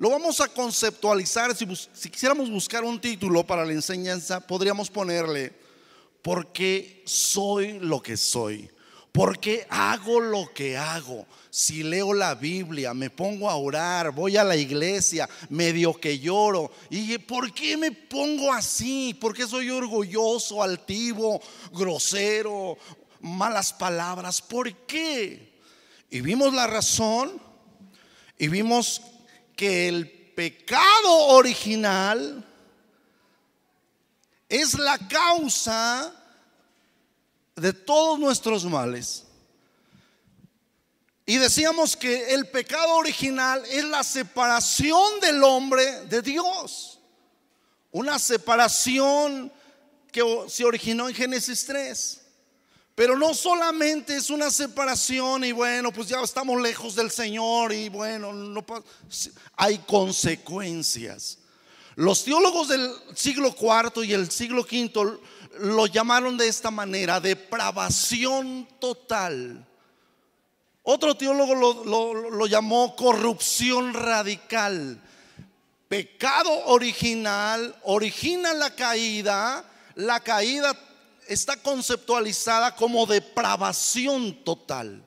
Lo vamos a conceptualizar. Si quisiéramos buscar un título para la enseñanza, podríamos ponerle: ¿por qué soy lo que soy? ¿Por qué hago lo que hago? Si leo la Biblia, me pongo a orar, voy a la iglesia, medio que lloro. ¿Y por qué me pongo así? ¿Por qué soy orgulloso, altivo, grosero, malas palabras? ¿Por qué? Y vimos la razón, y vimos que el pecado original es la causa de todos nuestros males. Y decíamos que el pecado original es la separación del hombre de Dios. Una separación que se originó en Génesis 3. Pero no solamente es una separación y bueno, pues ya estamos lejos del Señor y bueno, no pasa. Hay consecuencias. Los teólogos del siglo IV y el siglo V lo llamaron de esta manera: depravación total. Otro teólogo lo llamó corrupción radical. Pecado original origina la caída. La caída está conceptualizada como depravación total.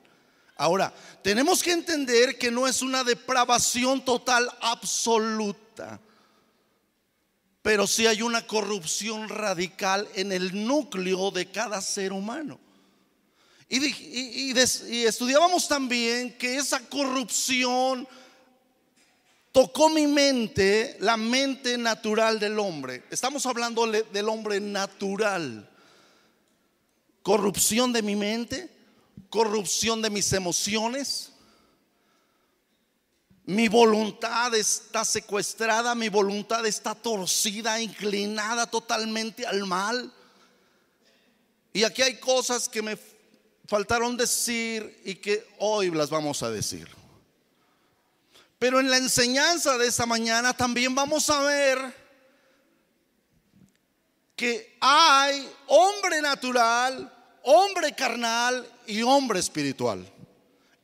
Ahora, tenemos que entender que no es una depravación total absoluta, pero sí hay una corrupción radical en el núcleo de cada ser humano. Y estudiábamos también que esa corrupción tocó mi mente, la mente natural del hombre. Estamos hablando del hombre natural. Corrupción de mi mente, corrupción de mis emociones. Mi voluntad está secuestrada, mi voluntad está torcida, inclinada totalmente al mal. Y aquí hay cosas que me faltaron decir y que hoy las vamos a decir. Pero en la enseñanza de esta mañana también vamos a ver que hay hombre natural, hombre carnal y hombre espiritual.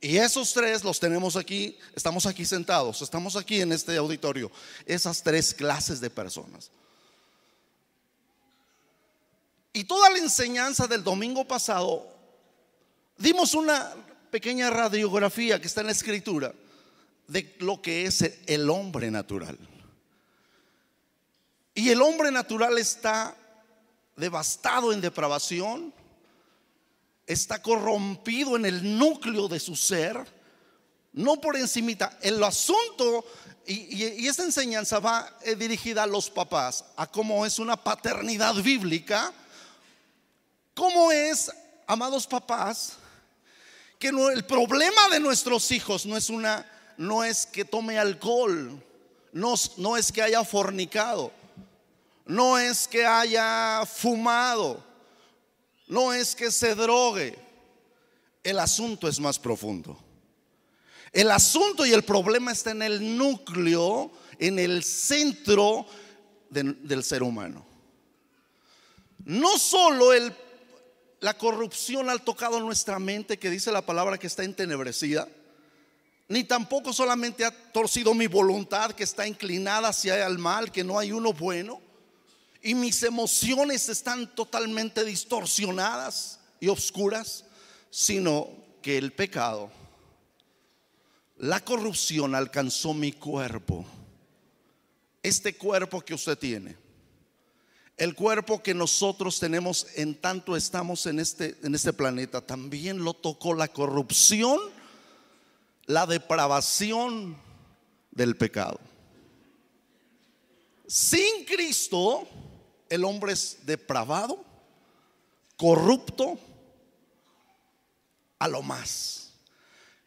Y esos tres los tenemos aquí, estamos aquí sentados, estamos aquí en este auditorio. Esas tres clases de personas. Y toda la enseñanza del domingo pasado dimos una pequeña radiografía que está en la escritura de lo que es el hombre natural. Y el hombre natural está devastado en depravación, está corrompido en el núcleo de su ser, no por encimita. El asunto, y esta enseñanza va dirigida a los papás, a cómo es una paternidad bíblica, cómo es, amados papás, que el problema de nuestros hijos no es que tome alcohol, no es que haya fornicado, no es que haya fumado, no es que se drogue. El asunto es más profundo. El asunto y el problema está en el núcleo, en el centro del ser humano. No solo la corrupción ha tocado nuestra mente, que dice la palabra que está entenebrecida, ni tampoco solamente ha torcido mi voluntad, que está inclinada hacia el mal, que no hay uno bueno, y mis emociones están totalmente distorsionadas y oscuras, sino que el pecado, la corrupción alcanzó mi cuerpo. Este cuerpo que usted tiene, el cuerpo que nosotros tenemos en tanto estamos en este planeta, también lo tocó la corrupción, la depravación del pecado. Sin Cristo, el hombre es depravado, corrupto a lo más.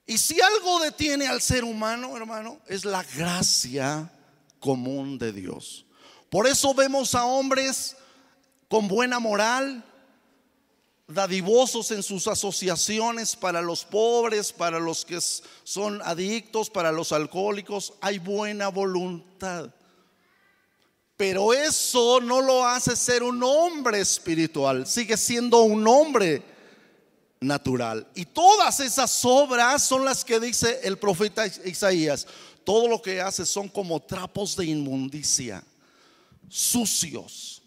Y si algo detiene al ser humano, hermano, es la gracia común de Dios. Por eso vemos a hombres con buena moral, dadivosos en sus asociaciones para los pobres, para los que son adictos, para los alcohólicos. Hay buena voluntad. Pero eso no lo hace ser un hombre espiritual, sigue siendo un hombre natural. Y todas esas obras son las que dice el profeta Isaías: todo lo que haces son como trapos de inmundicia, sucios.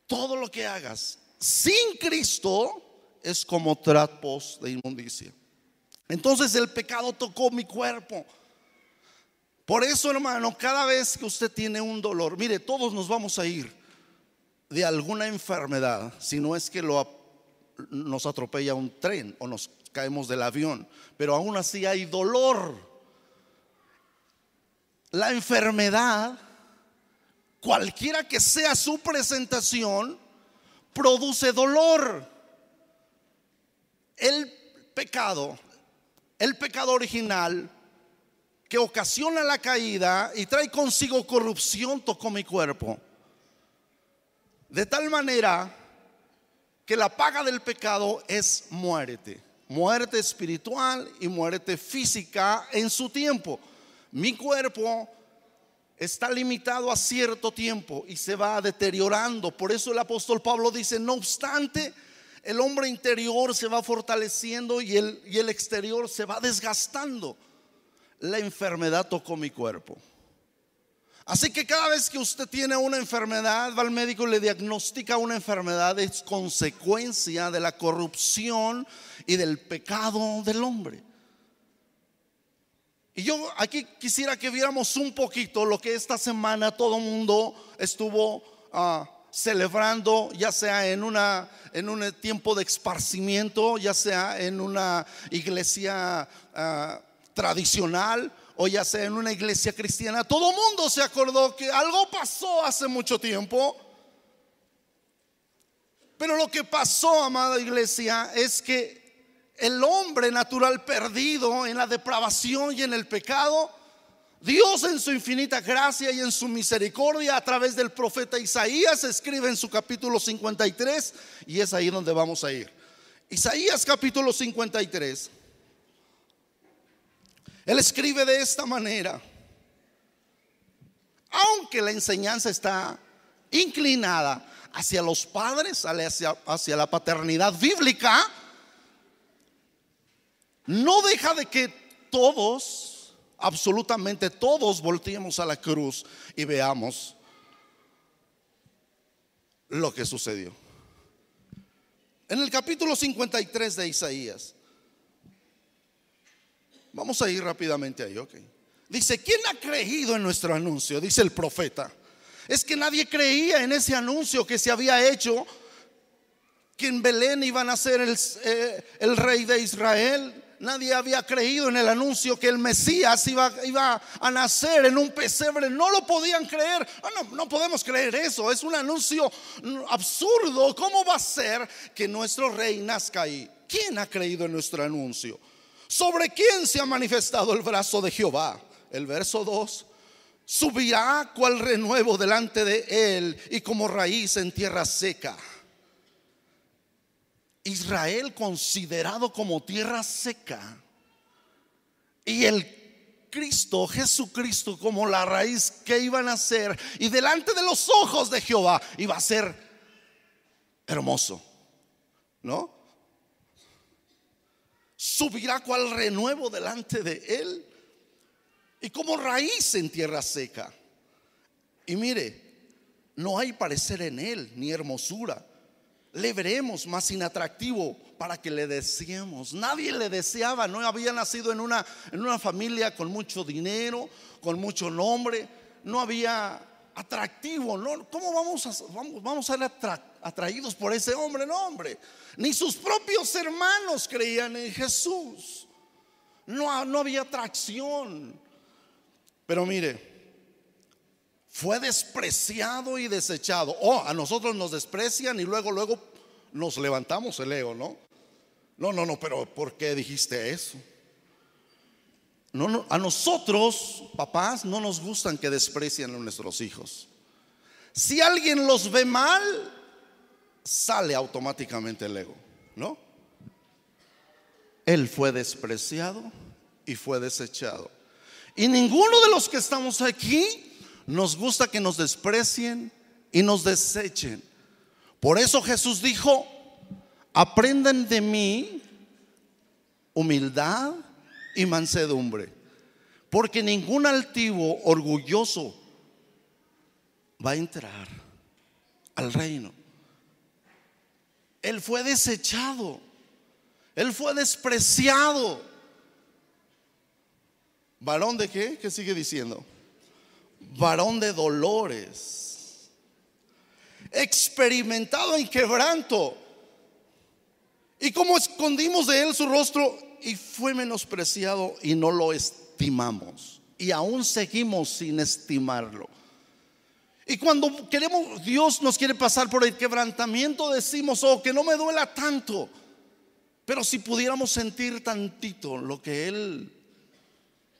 Todo lo que hagas sin Cristo es como trapos de inmundicia. Entonces el pecado tocó mi cuerpo. Por eso, hermano, cada vez que usted tiene un dolor, mire, todos nos vamos a ir de alguna enfermedad, si no es que nos atropella un tren o nos caemos del avión, pero aún así hay dolor. La enfermedad, cualquiera que sea su presentación, produce dolor. El pecado original que ocasiona la caída y trae consigo corrupción tocó mi cuerpo, de tal manera que la paga del pecado es muerte espiritual y muerte física en su tiempo. Mi cuerpo está limitado a cierto tiempo y se va deteriorando. Por eso el apóstol Pablo dice: no obstante, el hombre interior se va fortaleciendo y el exterior se va desgastando. La enfermedad tocó mi cuerpo. Así que cada vez que usted tiene una enfermedad, va al médico y le diagnostica una enfermedad, es consecuencia de la corrupción y del pecado del hombre. Y yo aquí quisiera que viéramos un poquito lo que esta semana todo el mundo estuvo celebrando, ya sea en un tiempo de esparcimiento, ya sea en una iglesia tradicional o ya sea en una iglesia cristiana. Todo el mundo se acordó que algo pasó hace mucho tiempo. Pero lo que pasó, amada iglesia, es que el hombre natural perdido en la depravación y en el pecado, Dios en su infinita gracia y en su misericordia, a través del profeta Isaías, escribe en su capítulo 53, y es ahí donde vamos a ir. Isaías capítulo 53. Él escribe de esta manera: aunque la enseñanza está inclinada hacia los padres, hacia la paternidad bíblica, no deja de que todos, absolutamente todos, volteemos a la cruz y veamos lo que sucedió. En el capítulo 53 de Isaías, vamos a ir rápidamente ahí, ok. Dice: ¿quién ha creído en nuestro anuncio? Dice el profeta. Es que nadie creía en ese anuncio que se había hecho, que en Belén iba a nacer el rey de Israel. Nadie había creído en el anuncio que el Mesías iba a nacer en un pesebre. No lo podían creer. No podemos creer eso. Es un anuncio absurdo. ¿Cómo va a ser que nuestro rey nazca ahí? ¿Quién ha creído en nuestro anuncio? ¿Sobre quién se ha manifestado el brazo de Jehová? El verso 2: subirá cual renuevo delante de él y como raíz en tierra seca. Israel considerado como tierra seca, y el Cristo, Jesucristo, como la raíz que iban a ser, y delante de los ojos de Jehová iba a ser hermoso, ¿no? Subirá cual renuevo delante de él y como raíz en tierra seca. Y mire, no hay parecer en él ni hermosura. Le veremos más inatractivo para que le deseemos. Nadie le deseaba. No había nacido en una familia con mucho dinero, con mucho nombre. No había atractivo, ¿no? ¿Cómo vamos a ser atraídos por ese hombre? No, hombre. Ni sus propios hermanos creían en Jesús. No había atracción. Pero mire, fue despreciado y desechado. A nosotros nos desprecian y luego nos levantamos el ego, ¿no? No, pero ¿por qué dijiste eso? No, a nosotros, papás, no nos gustan que desprecien a nuestros hijos. Si alguien los ve mal, sale automáticamente el ego, ¿no? Él fue despreciado y fue desechado. Y ninguno de los que estamos aquí nos gusta que nos desprecien y nos desechen. Por eso Jesús dijo: aprendan de mí humildad y mansedumbre, porque ningún altivo orgulloso va a entrar al reino. Él fue desechado, él fue despreciado. ¿Varón de qué? ¿Qué sigue diciendo? Varón de dolores, experimentado en quebranto. Y como escondimos de él su rostro, y fue menospreciado y no lo estimamos. Y aún seguimos sin estimarlo. Y cuando queremos, Dios nos quiere pasar por el quebrantamiento, decimos: oh, que no me duela tanto. Pero si pudiéramos sentir tantito lo que él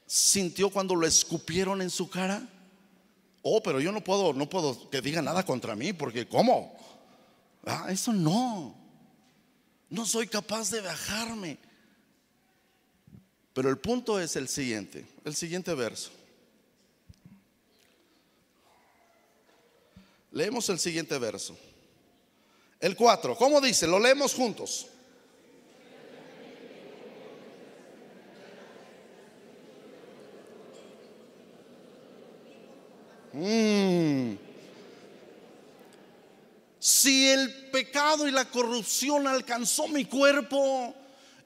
sintió cuando lo escupieron en su cara. Oh, pero yo no puedo que diga nada contra mí, porque ¿cómo? Eso no soy capaz de bajarme. Pero el punto es el siguiente verso. Leemos el siguiente verso, el 4. ¿Cómo dice? Lo leemos juntos. Si el pecado y la corrupción alcanzó mi cuerpo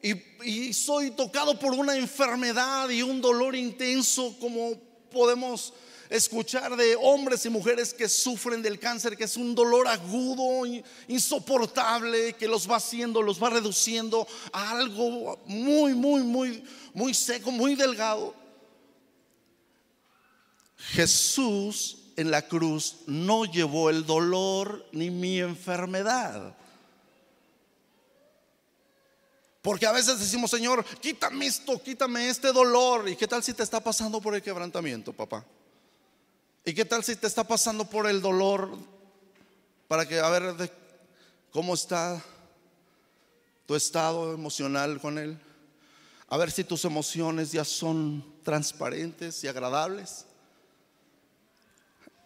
y soy tocado por una enfermedad y un dolor intenso, como podemos escuchar de hombres y mujeres que sufren del cáncer, que es un dolor agudo, insoportable, que los va reduciendo a algo muy seco, muy delgado. Jesús en la cruz no llevó el dolor ni mi enfermedad. Porque a veces decimos: Señor, quítame esto, quítame este dolor. ¿Y qué tal si te está pasando por el quebrantamiento, papá? ¿Y qué tal si te está pasando por el dolor? Para que, a ver, ¿cómo está tu estado emocional con él? A ver si tus emociones ya son transparentes y agradables.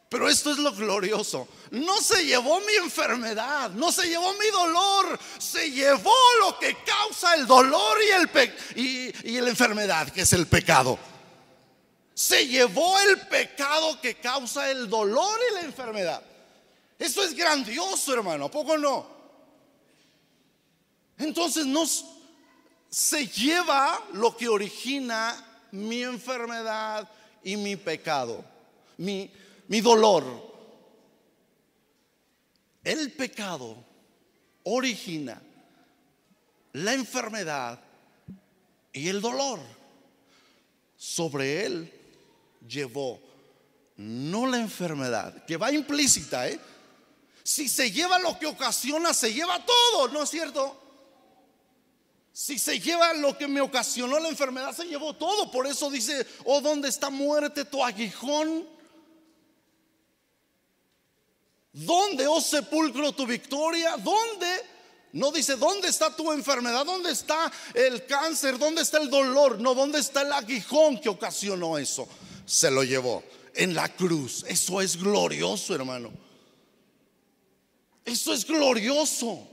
Pero esto es lo glorioso. No se llevó mi enfermedad, no se llevó mi dolor, se llevó lo que causa el dolor y la enfermedad, que es el pecado. Se llevó el pecado que causa el dolor y la enfermedad. Eso es grandioso, hermano, ¿a poco no? Entonces se lleva lo que origina mi enfermedad y mi pecado, mi dolor. El pecado origina la enfermedad y el dolor. Sobre él llevó no la enfermedad, que va implícita, Si se lleva lo que ocasiona, se lleva todo, ¿no es cierto? Si se lleva lo que me ocasionó la enfermedad, se llevó todo. Por eso dice: oh, ¿dónde está, muerte, tu aguijón? ¿Dónde, oh sepulcro, tu victoria? ¿Dónde? No dice: ¿dónde está tu enfermedad? ¿Dónde está el cáncer? ¿Dónde está el dolor? No, ¿dónde está el aguijón que ocasionó eso? Se lo llevó en la cruz. Eso es glorioso, hermano. Eso es glorioso.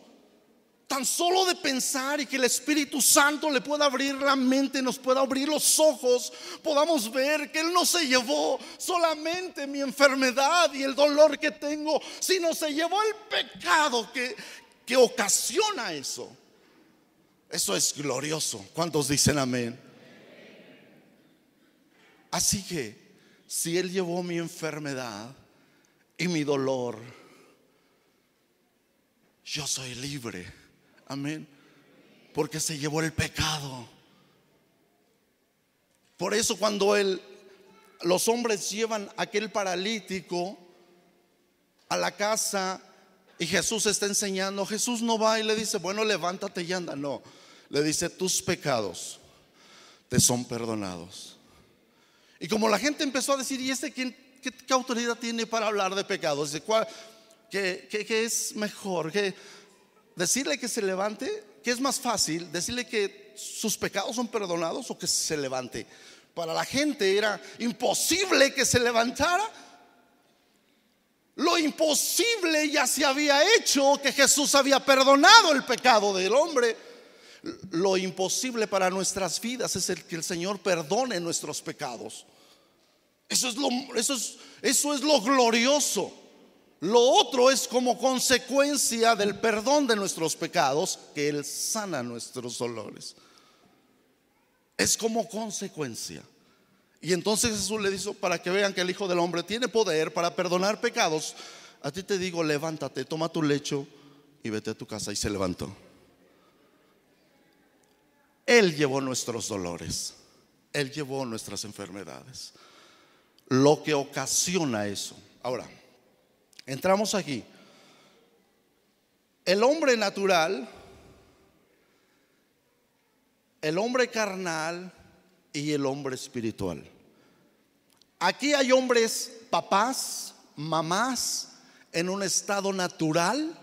Tan solo de pensar, y que el Espíritu Santo le pueda abrir la mente, nos pueda abrir los ojos, podamos ver que Él no se llevó solamente mi enfermedad y el dolor que tengo, sino se llevó el pecado que ocasiona eso. Eso es glorioso. ¿Cuántos dicen amén? Así que si Él llevó mi enfermedad y mi dolor, yo soy libre. Amén. Porque se llevó el pecado. Por eso cuando los hombres llevan a aquel paralítico a la casa y Jesús está enseñando, Jesús no va y le dice: bueno, levántate y anda. No, le dice: tus pecados te son perdonados. Y como la gente empezó a decir: ¿y qué autoridad tiene para hablar de pecados? Dice: ¿qué es mejor? ¿Decirle que se levante? ¿Qué es más fácil? ¿Decirle que sus pecados son perdonados o que se levante? Para la gente era imposible que se levantara. Lo imposible ya se había hecho, que Jesús había perdonado el pecado del hombre. Lo imposible para nuestras vidas es el que el Señor perdone nuestros pecados. Eso es lo glorioso. Lo otro es como consecuencia del perdón de nuestros pecados, que Él sana nuestros dolores. Es como consecuencia. Y entonces Jesús le dijo, para que vean que el Hijo del Hombre tiene poder para perdonar pecados, a ti te digo, levántate, toma tu lecho y vete a tu casa. Y se levantó. Él llevó nuestros dolores, Él llevó nuestras enfermedades, lo que ocasiona eso. Ahora, entramos aquí. El hombre natural, el hombre carnal y el hombre espiritual. Aquí hay hombres, papás, mamás en un estado natural.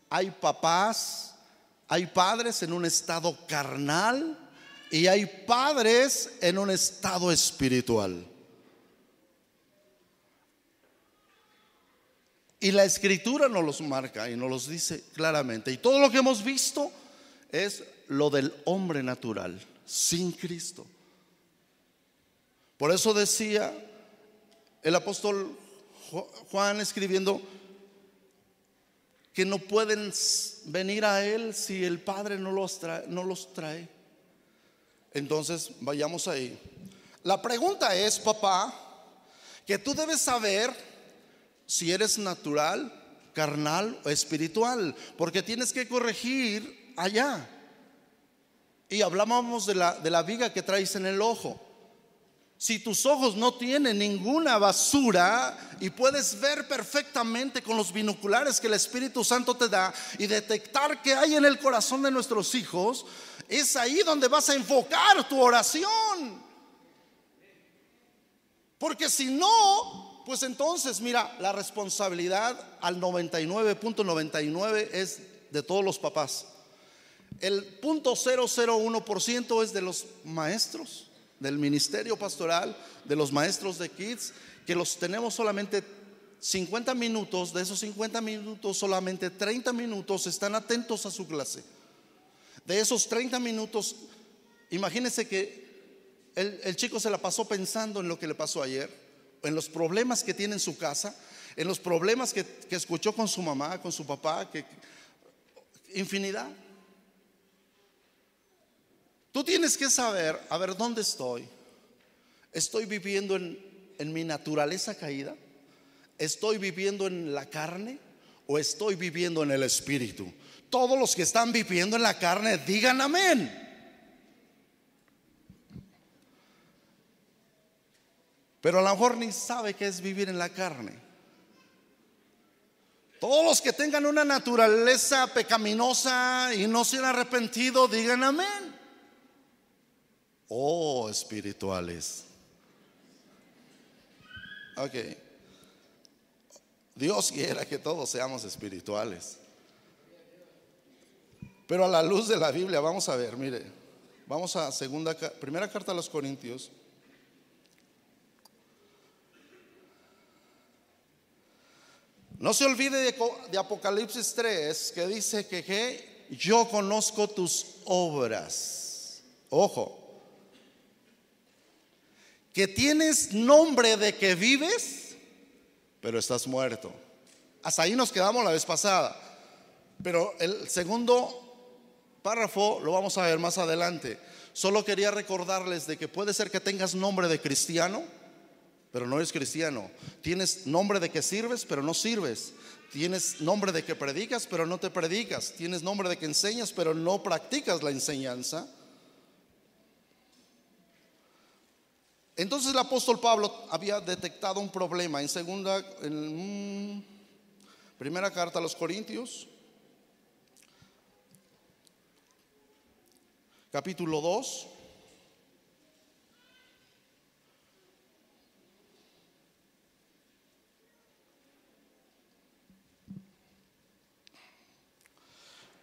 Hay papás, hay padres en un estado carnal y hay padres en un estado espiritual. Y la Escritura nos los marca y nos los dice claramente. Y todo lo que hemos visto es lo del hombre natural, sin Cristo. Por eso decía el apóstol Juan escribiendo que no pueden venir a Él si el Padre no los trae. Entonces vayamos ahí. La pregunta es, papá, que tú debes saber si eres natural, carnal o espiritual, porque tienes que corregir allá. Y hablábamos de la viga que traes en el ojo. Si tus ojos no tienen ninguna basura y puedes ver perfectamente con los binoculares que el Espíritu Santo te da y detectar qué hay en el corazón de nuestros hijos, es ahí donde vas a enfocar tu oración. Porque si no, pues entonces mira, la responsabilidad al 99.99 es de todos los papás. El 0.001% es de los maestros del ministerio pastoral, de los maestros de kids, que los tenemos solamente 50 minutos. De esos 50 minutos, solamente 30 minutos están atentos a su clase. De esos 30 minutos, imagínense que el chico se la pasó pensando en lo que le pasó ayer, en los problemas que tiene en su casa, en los problemas que escuchó con su mamá, con su papá, infinidad. Tú tienes que saber, a ver, ¿dónde estoy? ¿Estoy viviendo en mi naturaleza caída? ¿Estoy viviendo en la carne o estoy viviendo en el espíritu? Todos los que están viviendo en la carne, digan amén. Pero a lo mejor ni sabe qué es vivir en la carne. Todos los que tengan una naturaleza pecaminosa y no se han arrepentido, digan amén. Oh, espirituales. Ok. Dios quiera que todos seamos espirituales. Pero a la luz de la Biblia, vamos a ver, mire. Vamos a primera carta a los Corintios. No se olvide de Apocalipsis 3, que dice que yo conozco tus obras. Ojo. Que tienes nombre de que vives, pero estás muerto. Hasta ahí nos quedamos la vez pasada. Pero el segundo párrafo lo vamos a ver más adelante. Solo quería recordarles de que puede ser que tengas nombre de cristiano, pero no eres cristiano. Tienes nombre de que sirves, pero no sirves. Tienes nombre de que predicas, pero no te predicas. Tienes nombre de que enseñas, pero no practicas la enseñanza. Entonces el apóstol Pablo había detectado un problema en primera carta a los Corintios, capítulo 2.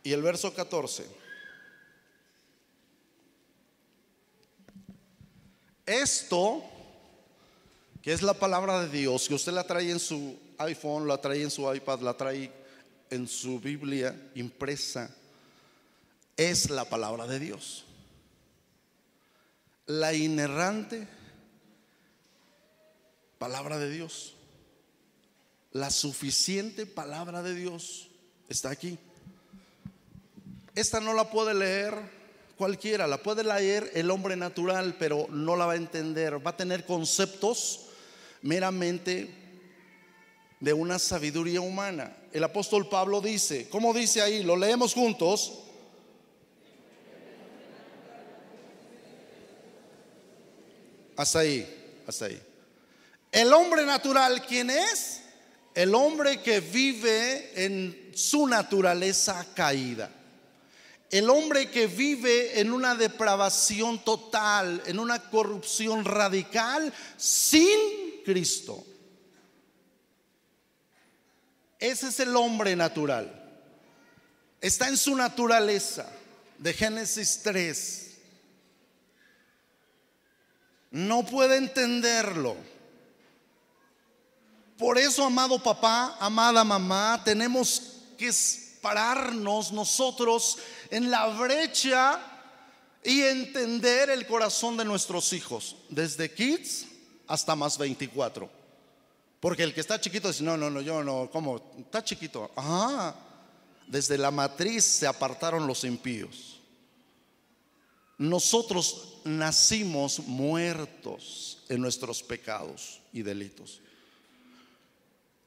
Y el verso 14. Esto, que es la palabra de Dios, que usted la trae en su iPhone, la trae en su iPad, la trae en su Biblia impresa, es la palabra de Dios. La inerrante palabra de Dios, la suficiente palabra de Dios está aquí. Esta no la puede leer cualquiera, la puede leer el hombre natural, pero no la va a entender. Va a tener conceptos meramente de una sabiduría humana. El apóstol Pablo dice, ¿cómo dice ahí? Lo leemos juntos. Hasta ahí, hasta ahí. El hombre natural, ¿quién es? El hombre que vive en su naturaleza caída. El hombre que vive en una depravación total, en una corrupción radical, sin Cristo. Ese es el hombre natural. Está en su naturaleza, de Génesis 3. No puede entenderlo. Por eso, amado papá, amada mamá, tenemos que pararnos nosotros en la brecha y entender el corazón de nuestros hijos, desde kids hasta más 24. Porque el que está chiquito dice, no, yo no, ¿cómo? Está chiquito. Desde la matriz se apartaron los impíos. Nosotros nacimos muertos en nuestros pecados y delitos.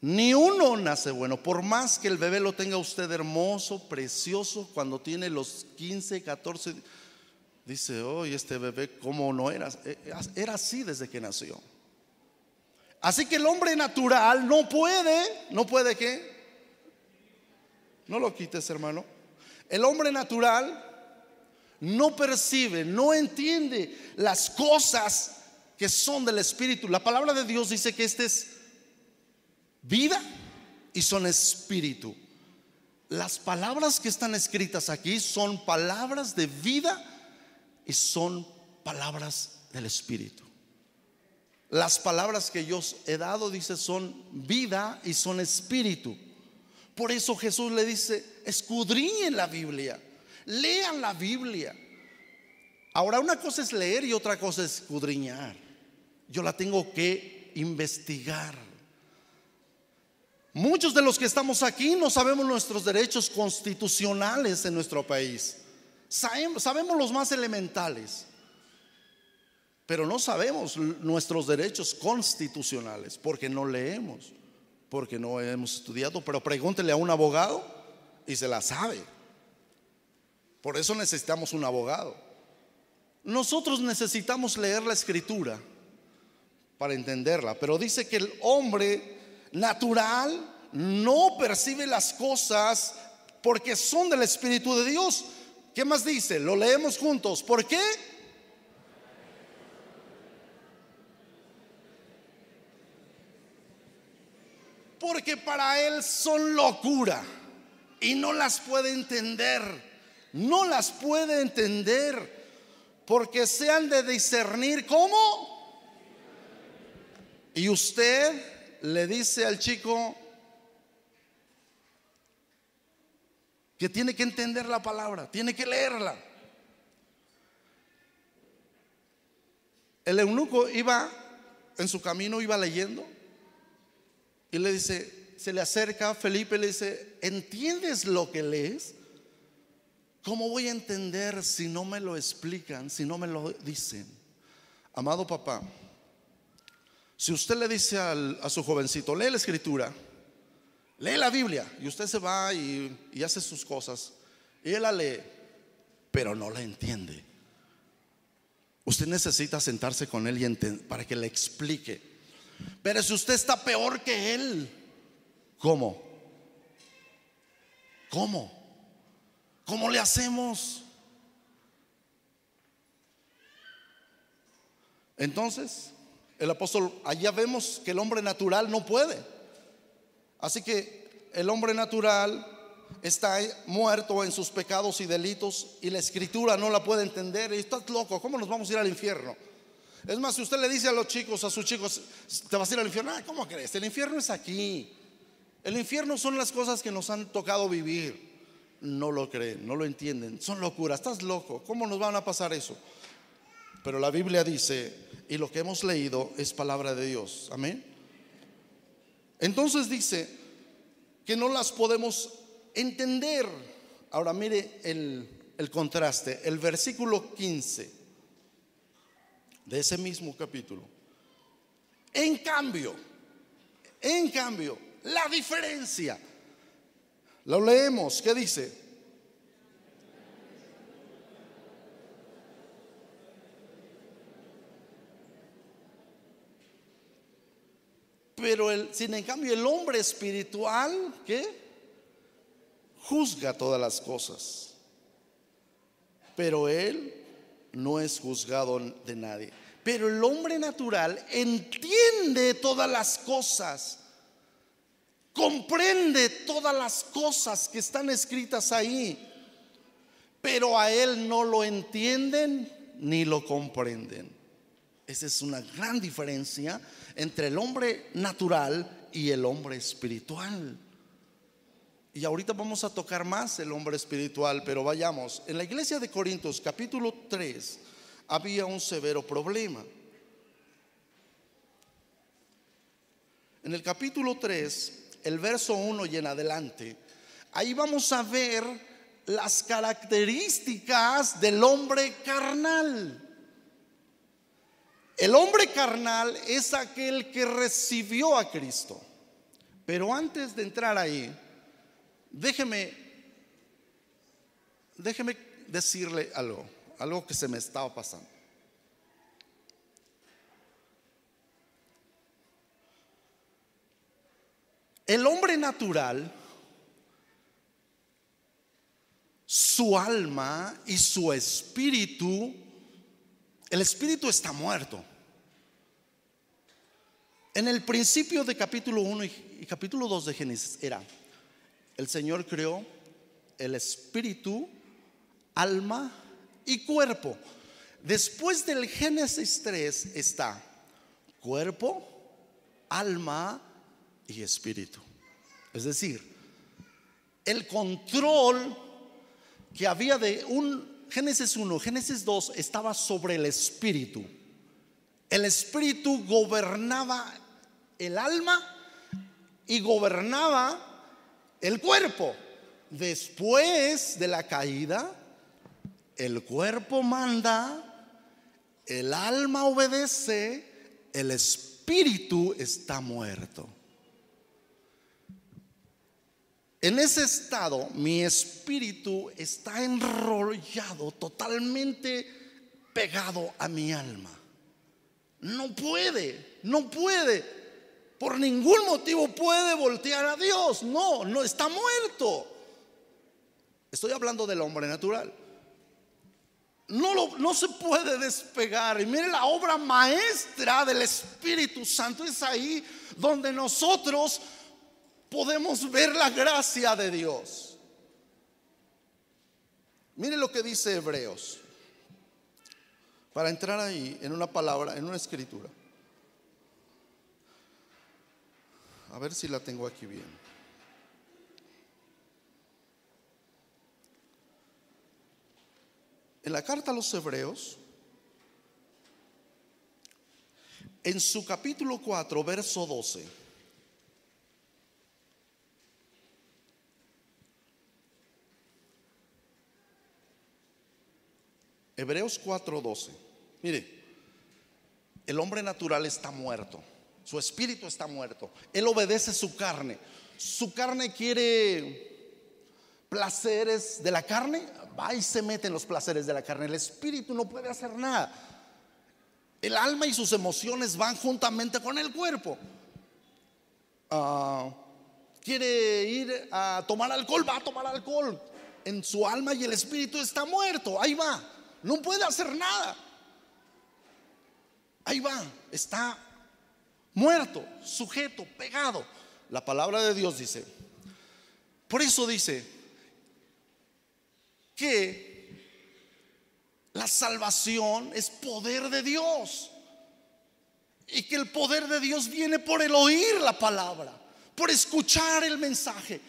Ni uno nace bueno, por más que el bebé lo tenga usted hermoso, precioso, cuando tiene los 15, 14, dice, oye, este bebé cómo no era así desde que nació. Así que el hombre natural no puede ¿qué? No lo quites, hermano. El hombre natural no percibe, no entiende las cosas que son del Espíritu. La palabra de Dios dice que este es vida y son espíritu. Las palabras que están escritas aquí son palabras de vida y son palabras del Espíritu. Las palabras que yo os he dado, dice, son vida y son espíritu. Por eso Jesús le dice, escudriñen la Biblia, lean la Biblia. Ahora, una cosa es leer y otra cosa es escudriñar. Yo la tengo que investigar. Muchos de los que estamos aquí no sabemos nuestros derechos constitucionales en nuestro país. Sabemos los más elementales, pero no sabemos nuestros derechos constitucionales porque no leemos, porque no hemos estudiado. Pero pregúntele a un abogado y se la sabe. Por eso necesitamos un abogado. Nosotros necesitamos leer la Escritura para entenderla, pero dice que el hombre natural no percibe las cosas porque son del Espíritu de Dios. ¿Qué más dice? Lo leemos juntos. ¿Por qué? Porque para él son locura y no las puede entender. No las puede entender porque se han de discernir. ¿Cómo? Y usted le dice al chico que tiene que entender la palabra, tiene que leerla. El eunuco iba en su camino, iba leyendo y le dice, se le acerca Felipe y le dice, ¿entiendes lo que lees? ¿Cómo voy a entender si no me lo explican, si no me lo dicen? Amado papá, si usted le dice a su jovencito, lee la Escritura, lee la Biblia, y usted se va y hace sus cosas, y él la lee, pero no la entiende, usted necesita sentarse con él para que le explique. Pero si usted está peor que él, ¿cómo? ¿Cómo le hacemos? Entonces el apóstol, allá vemos que el hombre natural no puede. Así que el hombre natural está muerto en sus pecados y delitos, y la Escritura no la puede entender. Y estás loco, ¿cómo nos vamos a ir al infierno? Es más, si usted le dice a los chicos, a sus chicos, te vas a ir al infierno, ¿cómo crees? El infierno es aquí. El infierno son las cosas que nos han tocado vivir. no lo creen, no lo entienden. Son locuras, estás loco, ¿cómo nos van a pasar eso? Pero la Biblia dice, y lo que hemos leído es palabra de Dios, amén. Entonces dice que no las podemos entender. Ahora mire el contraste, el versículo 15 de ese mismo capítulo. En cambio, la diferencia, lo leemos, ¿qué dice? Pero sin en cambio el hombre espiritual, ¿qué? Juzga todas las cosas, pero él no es juzgado de nadie. Pero el hombre natural entiende todas las cosas, comprende todas las cosas que están escritas ahí, pero a él no lo entienden ni lo comprenden. Esa es una gran diferencia entre el hombre natural y el hombre espiritual. Y ahorita vamos a tocar más el hombre espiritual, pero vayamos. En la iglesia de Corintios capítulo 3 había un severo problema. En el capítulo 3, el verso 1 y en adelante, ahí vamos a ver las características del hombre carnal. El hombre carnal es aquel que recibió a Cristo. Pero antes de entrar ahí, déjeme decirle algo que se me estaba pasando. El hombre natural, su alma y su espíritu, el espíritu está muerto. En el principio de capítulo 1 y capítulo 2 de Génesis era: el Señor creó el espíritu, alma y cuerpo. Después del Génesis 3 está cuerpo, alma y espíritu. Es decir, el control que había de un Génesis 1, Génesis 2 estaba sobre el espíritu. El espíritu gobernaba el alma y gobernaba el cuerpo. Después de la caída, el cuerpo manda, el alma obedece, el espíritu está muerto. En ese estado, mi espíritu está enrollado, totalmente pegado a mi alma. No puede, por ningún motivo puede voltear a Dios. No está muerto. Estoy hablando del hombre natural. No se puede despegar. Y mire, la obra maestra del Espíritu Santo es ahí donde nosotros podemos ver la gracia de Dios. Mire lo que dice Hebreos, para entrar ahí en una palabra, en una escritura. A ver si la tengo aquí bien. En la carta a los Hebreos, en su capítulo 4, verso 12. Hebreos 4:12. Mire, el hombre natural está muerto, su espíritu está muerto. Él obedece su carne. Su carne quiere placeres de la carne, va y se mete en los placeres de la carne. El espíritu no puede hacer nada. El alma y sus emociones van juntamente con el cuerpo. Quiere ir a tomar alcohol, va a tomar alcohol. En su alma y el espíritu está muerto. Ahí va. No puede hacer nada. Ahí va, está muerto, sujeto, pegado. La palabra de Dios dice, por eso dice que la salvación es poder de Dios, y que el poder de Dios viene por el oír la palabra, por escuchar el mensaje.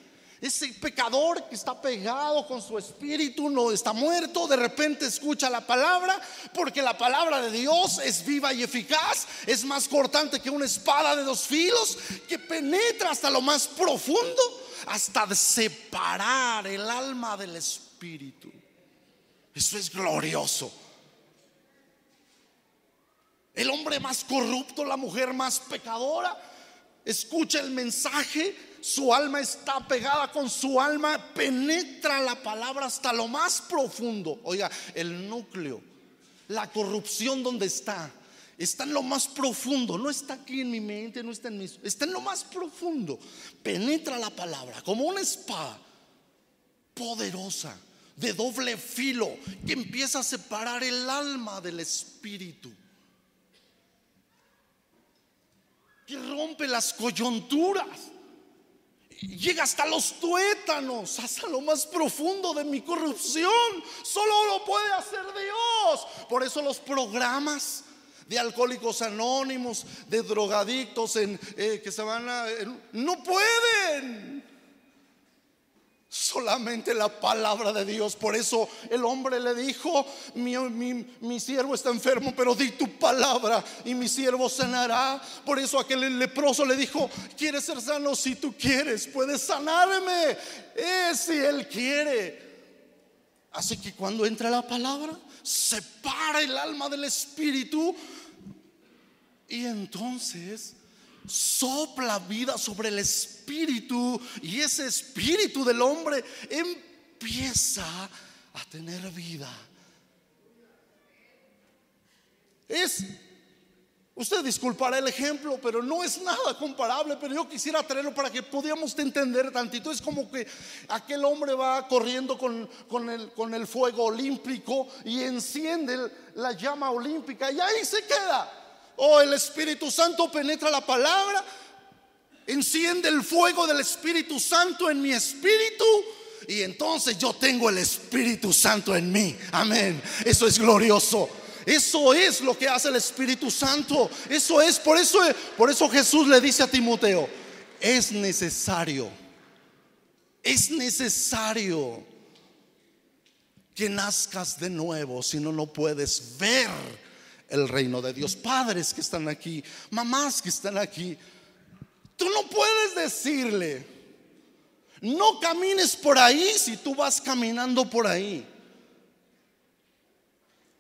Ese pecador que está pegado con su espíritu, no está muerto, de repente escucha la palabra, porque la palabra de Dios es viva y eficaz, es más cortante que una espada de 2 filos, que penetra hasta lo más profundo, hasta de separar el alma del espíritu. Eso es glorioso. El hombre más corrupto, la mujer más pecadora, escucha el mensaje, su alma está pegada con su alma, penetra la palabra hasta lo más profundo. Oiga, el núcleo, la corrupción, ¿dónde está? Está en lo más profundo, no está aquí en mi mente, no está en está en lo más profundo. Penetra la palabra como una espada poderosa, de doble filo, que empieza a separar el alma del espíritu, que rompe las coyunturas, llega hasta los tuétanos, hasta lo más profundo de mi corrupción. Solo lo puede hacer Dios. Por eso los programas de Alcohólicos Anónimos, de drogadictos que se van no pueden. Solamente la palabra de Dios. Por eso el hombre le dijo: mi siervo está enfermo, pero di tu palabra y mi siervo sanará. Por eso aquel leproso le dijo: ¿quieres ser sano? Si tú quieres, puedes sanarme, si él quiere. Así que cuando entra la palabra, separa el alma del espíritu, y entonces sopla vida sobre el espíritu, y ese espíritu del hombre empieza a tener vida. Usted disculpará el ejemplo, pero no es nada comparable, pero yo quisiera traerlo para que pudiéramos entender tantito. Es como que aquel hombre va corriendo con el fuego olímpico y enciende la llama olímpica, y ahí se queda. El Espíritu Santo penetra la palabra, enciende el fuego del Espíritu Santo en mi espíritu, y entonces yo tengo el Espíritu Santo en mí. Amén. Eso es glorioso. Eso es lo que hace el Espíritu Santo. Eso es, por eso Jesús le dice a Timoteo: es necesario que nazcas de nuevo, si no, no puedes ver el reino de Dios. Padres que están aquí, mamás que están aquí, tú no puedes decirle: no camines por ahí, si tú vas caminando por ahí.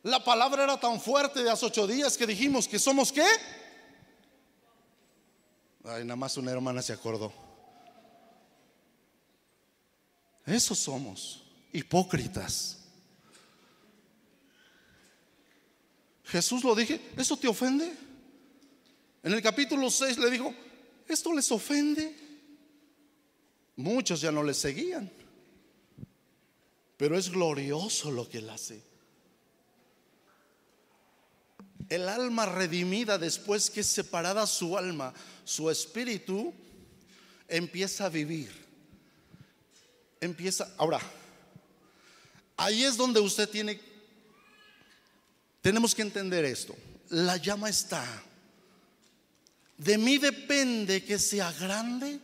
La palabra era tan fuerte de hace 8 días que dijimos que somos ¿qué? Ay, nada más una hermana se acordó. Eso somos, hipócritas. Jesús lo dije: ¿eso te ofende? En el capítulo 6 le dijo: ¿esto les ofende? Muchos ya no le seguían, pero es glorioso lo que él hace. El alma redimida, después que es separada su alma, su espíritu empieza a vivir. Ahora, ahí es donde usted tenemos que entender esto. La llama está. De mí depende que sea grande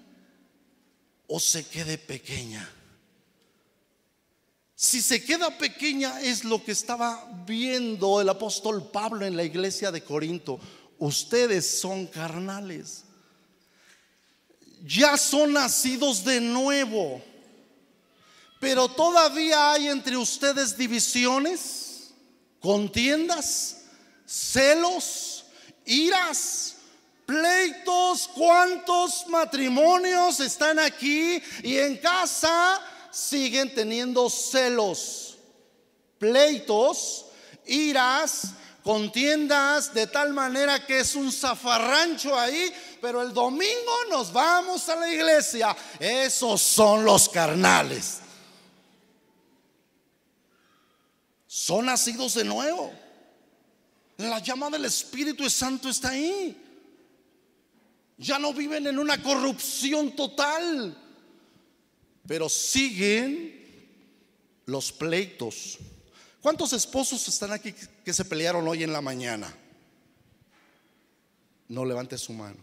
o se quede pequeña. Si se queda pequeña, es lo que estaba viendo el apóstol Pablo en la iglesia de Corinto. Ustedes son carnales, ya son nacidos de nuevo, pero todavía hay entre ustedes divisiones, contiendas, celos, iras, pleitos. ¿Cuántos matrimonios están aquí y en casa siguen teniendo celos, pleitos, iras, contiendas, de tal manera que es un zafarrancho ahí, pero el domingo nos vamos a la iglesia? Esos son los carnales. Son nacidos de nuevo. La llama del Espíritu Santo está ahí. Ya no viven en una corrupción total, pero siguen los pleitos. ¿Cuántos esposos están aquí que se pelearon hoy en la mañana? No levante su mano.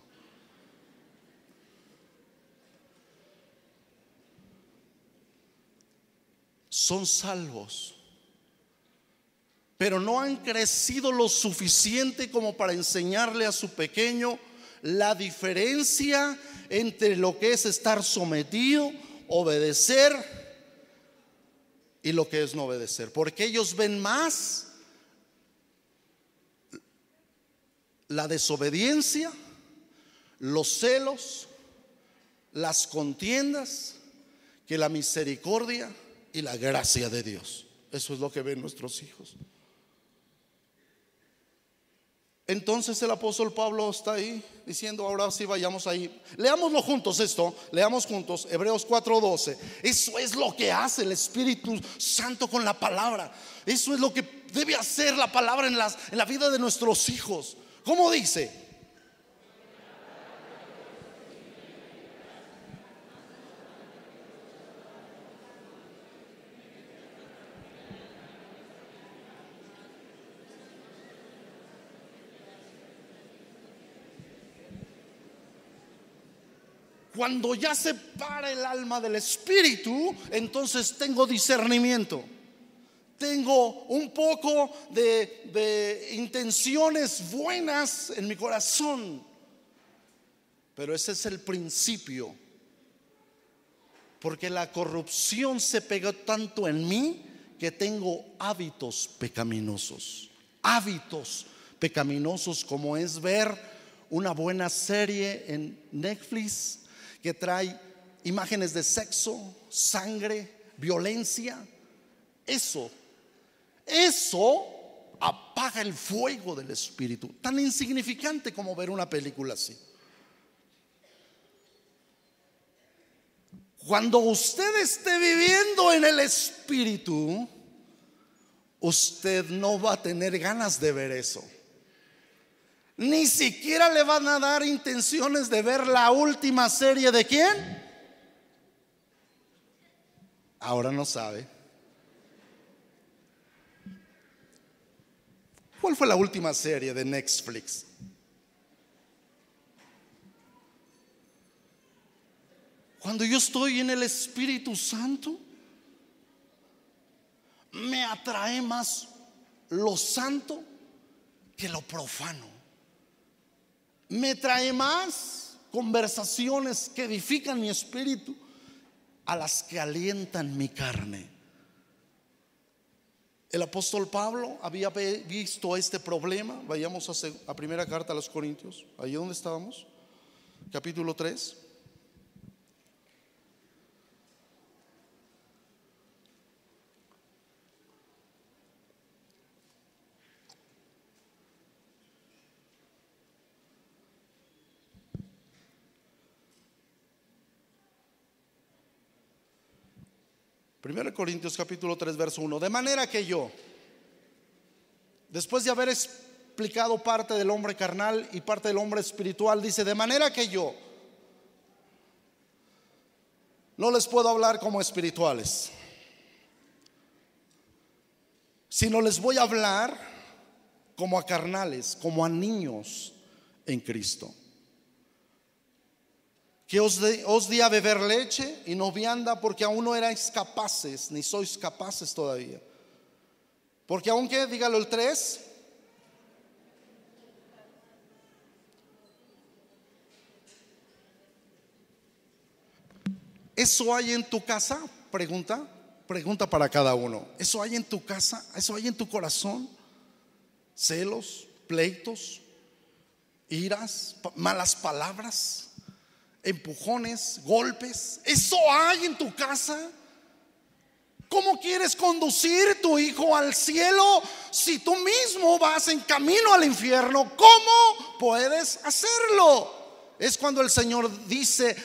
son salvos, pero no han crecido lo suficiente como para enseñarle a su pequeño la diferencia entre lo que es estar sometido, obedecer, y lo que es no obedecer, porque ellos ven más la desobediencia, los celos, las contiendas, que la misericordia y la gracia de Dios. Eso es lo que ven nuestros hijos. Entonces el apóstol Pablo está ahí diciendo, ahora sí vayamos ahí. Leámoslo juntos esto, leamos juntos Hebreos 4:12. Eso es lo que hace el Espíritu Santo con la palabra. Eso es lo que debe hacer la palabra en la vida de nuestros hijos. ¿Cómo dice? Cuando ya se para el alma del espíritu, entonces tengo discernimiento. Tengo un poco de intenciones buenas en mi corazón. Pero ese es el principio. Porque la corrupción se pegó tanto en mí que tengo hábitos pecaminosos. Hábitos pecaminosos, como es ver una buena serie en Netflix que trae imágenes de sexo, sangre, violencia. Eso apaga el fuego del espíritu. Tan insignificante como ver una película así. Cuando usted esté viviendo en el espíritu, usted no va a tener ganas de ver eso. Ni siquiera le van a dar intenciones de ver la última serie de ¿quién? Ahora no sabe. ¿Cuál fue la última serie de Netflix? Cuando yo estoy en el Espíritu Santo, me atrae más lo santo que lo profano. Me trae más conversaciones que edifican mi espíritu a las que alientan mi carne. El apóstol Pablo había visto este problema. Vayamos a primera carta a los Corintios, ahí donde estábamos, capítulo 3. Primera Corintios capítulo 3 verso 1. De manera que yo, después de haber explicado parte del hombre carnal y parte del hombre espiritual, dice: de manera que yo no les puedo hablar como espirituales, sino les voy a hablar como a carnales, como a niños en Cristo. Que os di a beber leche y no vianda, porque aún no erais capaces, ni sois capaces todavía. Porque aunque, dígalo el 3, ¿eso hay en tu casa? Pregunta para cada uno. ¿Eso hay en tu casa? ¿Eso hay en tu corazón? Celos, pleitos, iras, malas palabras, empujones, golpes. ¿Eso hay en tu casa? ¿Cómo quieres conducir tu hijo al cielo si tú mismo vas en camino al infierno? ¿Cómo puedes hacerlo? Es cuando el Señor dice: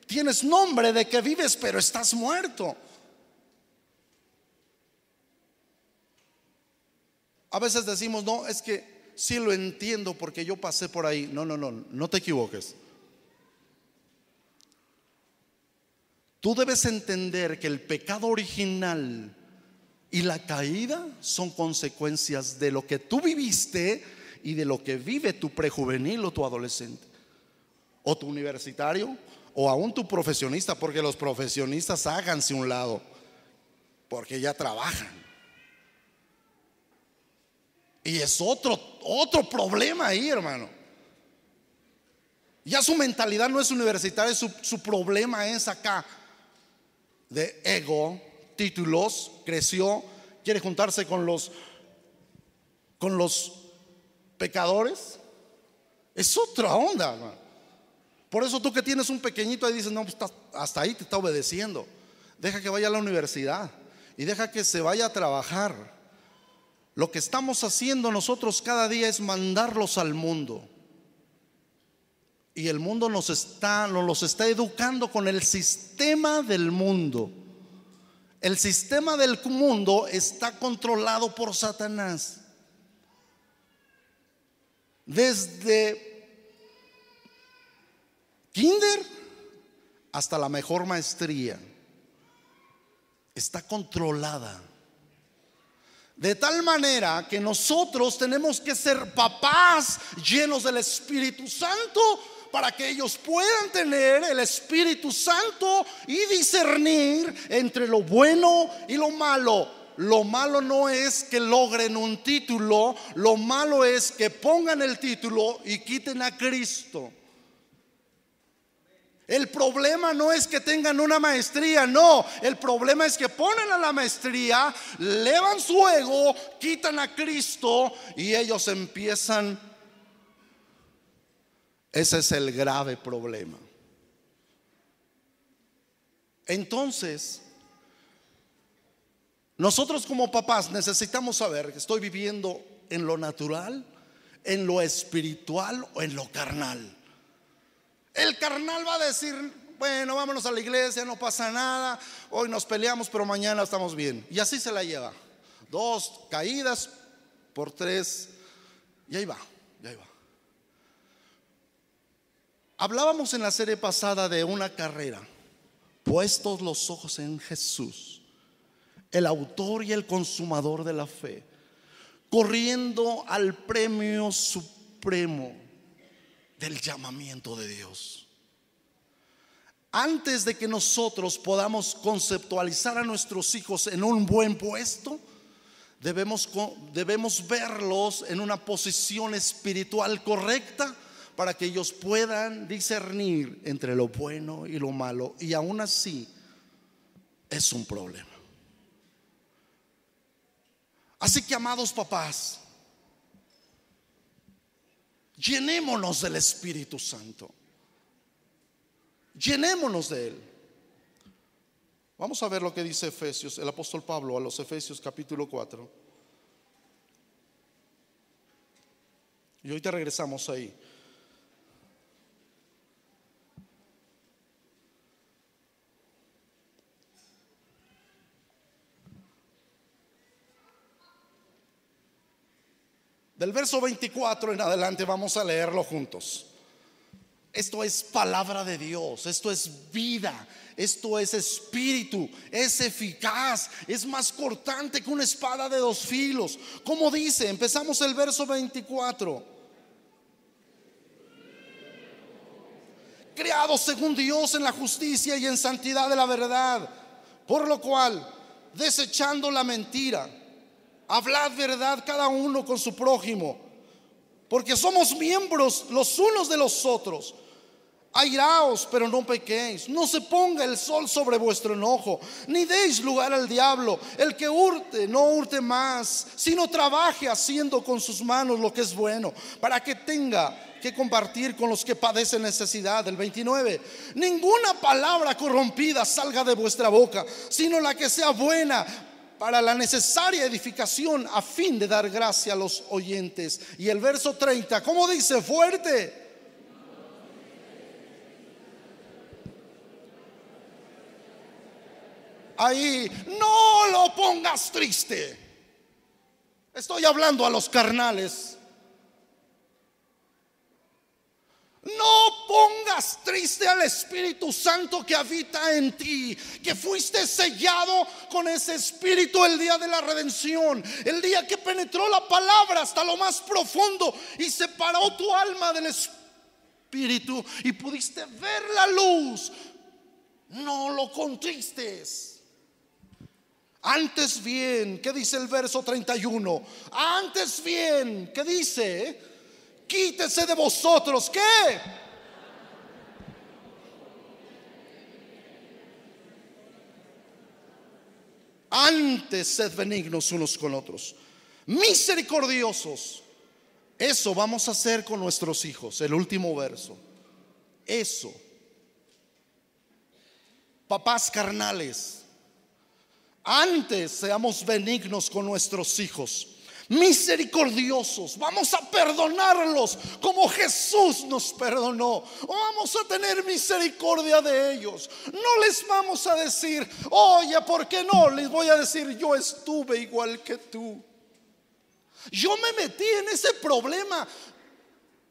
tienes nombre de que vives, pero estás muerto. A veces decimos: no, es que sí lo entiendo porque yo pasé por ahí. No te equivoques. Tú debes entender que el pecado original y la caída son consecuencias de lo que tú viviste y de lo que vive tu prejuvenil o tu adolescente, o tu universitario, o aún tu profesionista, porque los profesionistas háganse un lado. porque ya trabajan. Y es otro problema ahí, hermano. Ya su mentalidad no es universitaria, su problema es acá de ego, títulos, creció, quiere juntarse con los pecadores. Es otra onda, hermano. Por eso tú que tienes un pequeñito ahí dices, no, pues hasta ahí te está obedeciendo. Deja que vaya a la universidad y deja que se vaya a trabajar. Lo que estamos haciendo nosotros cada día es mandarlos al mundo. Y el mundo nos los está educando con el sistema del mundo. El sistema del mundo está controlado por Satanás. Desde kinder hasta la mejor maestría está controlada. De tal manera que nosotros tenemos que ser papás llenos del Espíritu Santo para que ellos puedan tener el Espíritu Santo y discernir entre lo bueno y lo malo. Lo malo no es que logren un título, lo malo es que pongan el título y quiten a Cristo. El problema no es que tengan una maestría, no, el problema es que ponen a la maestría, elevan su ego, quitan a Cristo y ellos empiezan. Ese es el grave problema. Entonces, nosotros como papás necesitamos saber que estoy viviendo en lo natural, en lo espiritual o en lo carnal. El carnal va a decir, bueno, vámonos a la iglesia, no pasa nada, hoy nos peleamos pero mañana estamos bien. Y así se la lleva. 2 caídas por 3 y ahí va, y ahí va. Hablábamos en la serie pasada de una carrera, puestos los ojos en Jesús, el autor y el consumador de la fe, corriendo al premio supremo del llamamiento de Dios. Antes de que nosotros podamos conceptualizar a nuestros hijos en un buen puesto, debemos verlos en una posición espiritual correcta para que ellos puedan discernir entre lo bueno y lo malo. Y aún así es un problema. Así que, amados papás, llenémonos del Espíritu Santo. Llenémonos de Él. Vamos a ver lo que dice Efesios, el apóstol Pablo a los Efesios capítulo 4. Y ahorita regresamos ahí. Del verso 24 en adelante vamos a leerlo juntos. Esto es palabra de Dios, esto es vida, esto es espíritu, es eficaz, es más cortante que una espada de 2 filos. Como dice, empezamos el verso 24. Creados según Dios en la justicia y en santidad de la verdad, por lo cual, desechando la mentira, hablad verdad cada uno con su prójimo, porque somos miembros los unos de los otros. Airaos, pero no pequéis. No se ponga el sol sobre vuestro enojo, ni deis lugar al diablo. El que hurte, no hurte más, sino trabaje haciendo con sus manos lo que es bueno, para que tenga que compartir con los que padecen necesidad. El 29. Ninguna palabra corrompida salga de vuestra boca, sino la que sea buena para la necesaria edificación, a fin de dar gracia a los oyentes. Y el verso 30, ¿cómo dice? Fuerte. Ahí, no lo pongas triste. Estoy hablando a los carnales. No pongas triste al Espíritu Santo que habita en ti, que fuiste sellado con ese Espíritu el día de la redención, el día que penetró la palabra hasta lo más profundo y separó tu alma del Espíritu y pudiste ver la luz. No lo contristes. Antes bien, ¿qué dice el verso 31? Antes bien, ¿qué dice? Quítese de vosotros, ¿qué? Antes sed benignos unos con otros, misericordiosos. Eso vamos a hacer con nuestros hijos. El último verso. Eso. Papás carnales, antes seamos benignos con nuestros hijos, misericordiosos. Vamos a perdonarlos como Jesús nos perdonó. Vamos a tener misericordia de ellos. No les vamos a decir, oye, ¿por qué no? Les voy a decir, yo estuve igual que tú. Yo me metí en ese problema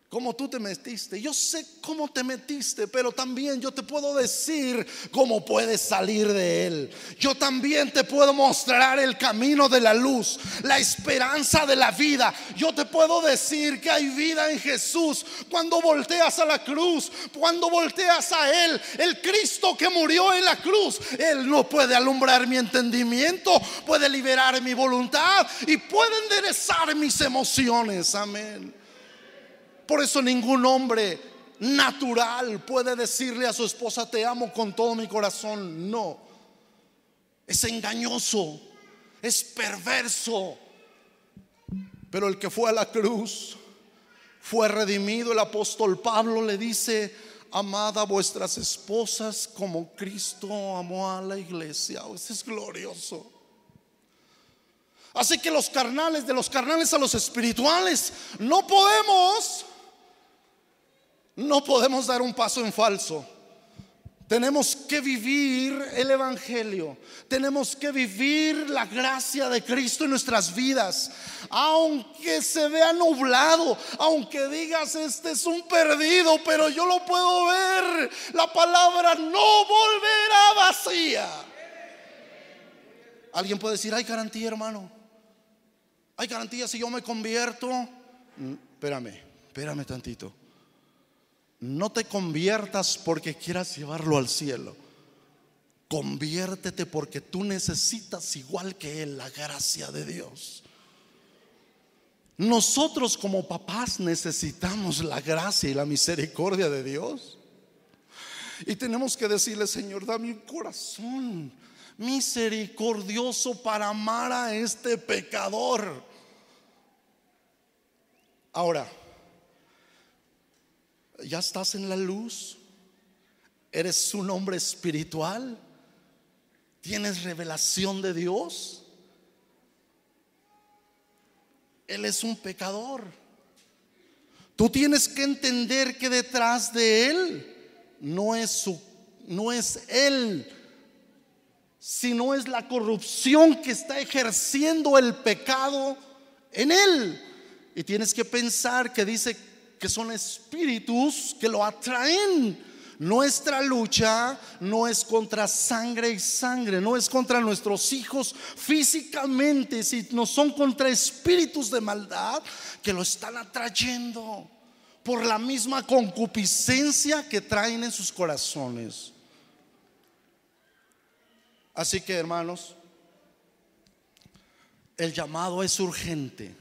como tú te metiste. Yo sé cómo te metiste, pero también yo te puedo decir cómo puedes salir de él. Yo también te puedo mostrar el camino de la luz, la esperanza de la vida. Yo te puedo decir que hay vida en Jesús. Cuando volteas a la cruz, cuando volteas a él, el Cristo que murió en la cruz, él no puede alumbrar mi entendimiento, puede liberar mi voluntad y puede enderezar mis emociones. Amén. Por eso ningún hombre natural puede decirle a su esposa, te amo con todo mi corazón. No, es engañoso, es perverso. Pero el que fue a la cruz fue redimido. El apóstol Pablo le dice, amad a vuestras esposas como Cristo amó a la iglesia. Eso es glorioso. Así que los carnales, de los carnales a los espirituales, no podemos dar un paso en falso. Tenemos que vivir el evangelio. Tenemos que vivir la gracia de Cristo en nuestras vidas. Aunque se vea nublado, aunque digas este es un perdido, pero yo lo puedo ver. La palabra no volverá vacía. Alguien puede decir, hay garantía, hermano. Hay garantía si yo me convierto. Espérame tantito. No te conviertas porque quieras llevarlo al cielo. Conviértete porque tú necesitas, igual que él, la gracia de Dios. Nosotros como papás necesitamos la gracia y la misericordia de Dios. Y tenemos que decirle, Señor, dame un corazón misericordioso para amar a este pecador. Ahora, ya estás en la luz, eres un hombre espiritual, tienes revelación de Dios. Él es un pecador. Tú tienes que entender que detrás de él no es él, sino es la corrupción que está ejerciendo el pecado en él. Y tienes que pensar que dice que son espíritus que lo atraen. Nuestra lucha no es contra sangre y sangre, no es contra nuestros hijos físicamente, sino son contra espíritus de maldad que lo están atrayendo por la misma concupiscencia que traen en sus corazones. Así que, hermanos, el llamado es urgente.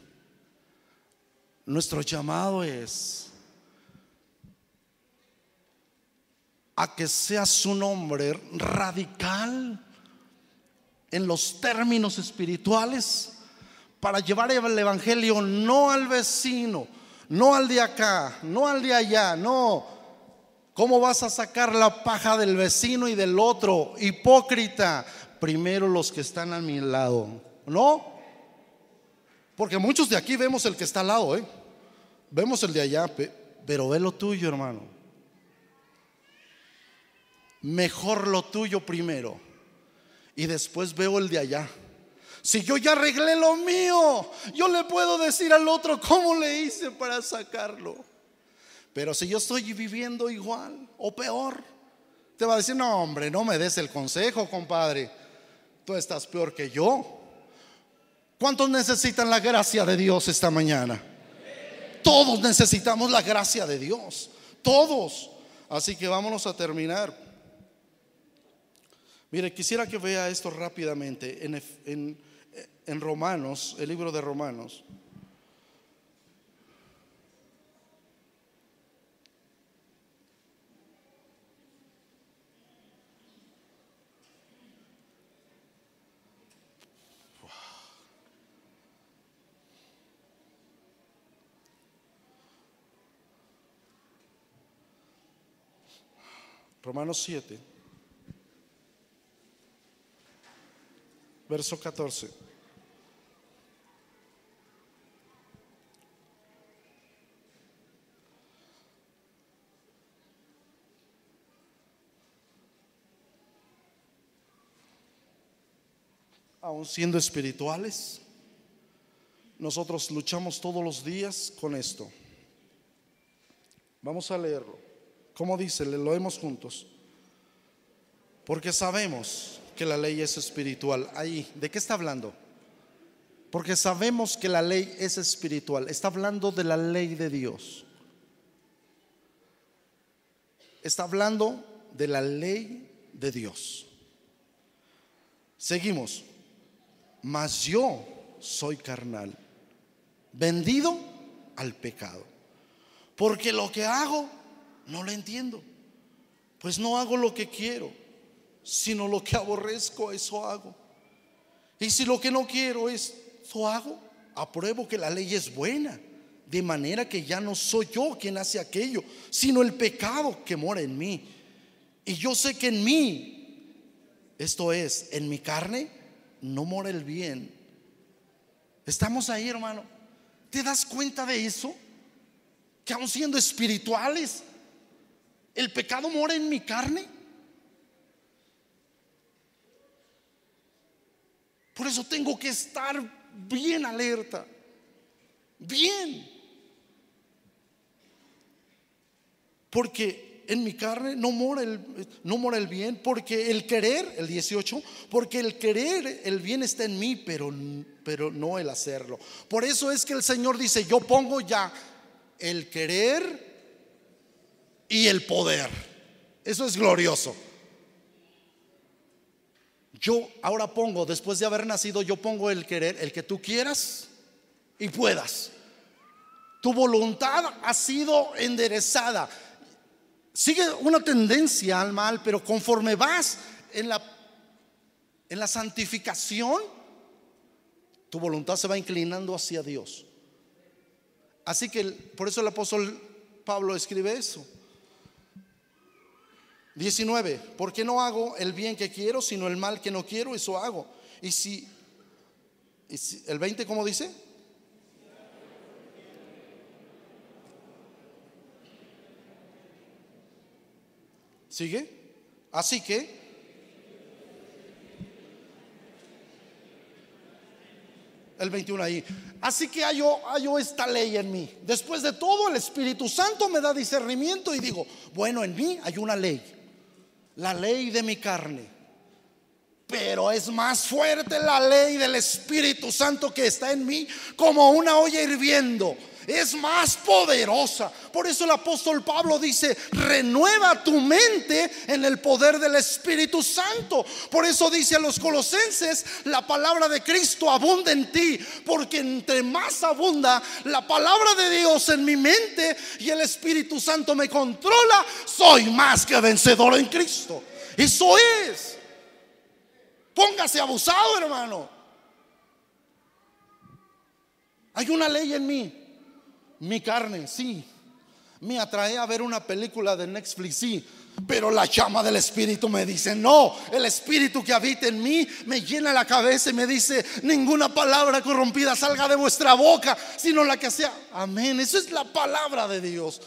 Nuestro llamado es a que seas un hombre radical en los términos espirituales para llevar el evangelio no al vecino, no al de acá, no al de allá, no. ¿Cómo vas a sacar la paja del vecino y del otro? Hipócrita. Primero los que están a mi lado, ¿no? Porque muchos de aquí vemos el que está al lado, vemos el de allá, pero ve lo tuyo, hermano. Mejor lo tuyo primero y después veo el de allá. Si yo ya arreglé lo mío, yo le puedo decir al otro cómo le hice para sacarlo. Pero si yo estoy viviendo igual o peor, te va a decir, no hombre, no me des el consejo, compadre, tú estás peor que yo. ¿Cuántos necesitan la gracia de Dios esta mañana? Todos necesitamos la gracia de Dios, todos. Así que vámonos a terminar. Mire, quisiera que vea esto rápidamente en Romanos, el libro de Romanos. Romanos 7, verso 14. Aun siendo espirituales, nosotros luchamos todos los días con esto. Vamos a leerlo. ¿Cómo dice? Le leemos juntos. Porque sabemos que la ley es espiritual. Ahí, ¿de qué está hablando? Porque sabemos que la ley es espiritual. Está hablando de la ley de Dios. Está hablando de la ley de Dios. Seguimos. Mas yo soy carnal, vendido al pecado, porque lo que hago no lo entiendo. Pues no hago lo que quiero, sino lo que aborrezco, eso hago. Y si lo que no quiero eso hago, apruebo que la ley es buena, de manera que ya no soy yo quien hace aquello, sino el pecado que mora en mí. Y yo sé que en mí, esto es, en mi carne, no mora el bien. Estamos ahí, hermano. ¿Te das cuenta de eso? Que aun siendo espirituales, el pecado mora en mi carne. Por eso tengo que estar bien alerta, bien, porque en mi carne no mora el bien. Porque el querer, el 18, porque el querer el bien está en mí, pero no el hacerlo. Por eso es que el Señor dice: yo pongo ya el querer y el poder. Eso es glorioso. Yo ahora pongo, después de haber nacido, yo pongo el querer, el que tú quieras y puedas. Tu voluntad ha sido enderezada. Sigue una tendencia al mal, pero conforme vas en la santificación, tu voluntad se va inclinando hacia Dios. Así que por eso el apóstol Pablo escribe eso. 19. Porque no hago el bien que quiero, sino el mal que no quiero, eso hago. Y si el 20, ¿cómo dice? ¿Sigue? Así que el 21 ahí. Así que hallo esta ley en mí. Después de todo, el Espíritu Santo me da discernimiento y digo: bueno, en mí hay una ley, la ley de mi carne, pero es más fuerte la ley del Espíritu Santo que está en mí, como una olla hirviendo. Es más poderosa. Por eso el apóstol Pablo dice: renueva tu mente en el poder del Espíritu Santo. Por eso dice a los colosenses: la palabra de Cristo abunda en ti, porque entre más abunda la palabra de Dios en mi mente y el Espíritu Santo me controla, soy más que vencedor en Cristo. Eso es. Póngase abusado, hermano. Hay una ley en mí. Mi carne, sí, me atrae a ver una película de Netflix, sí, pero la llama del Espíritu me dice: no. El Espíritu que habita en mí me llena la cabeza y me dice: ninguna palabra corrompida salga de vuestra boca, sino la que sea. Amén. Eso es la palabra de Dios.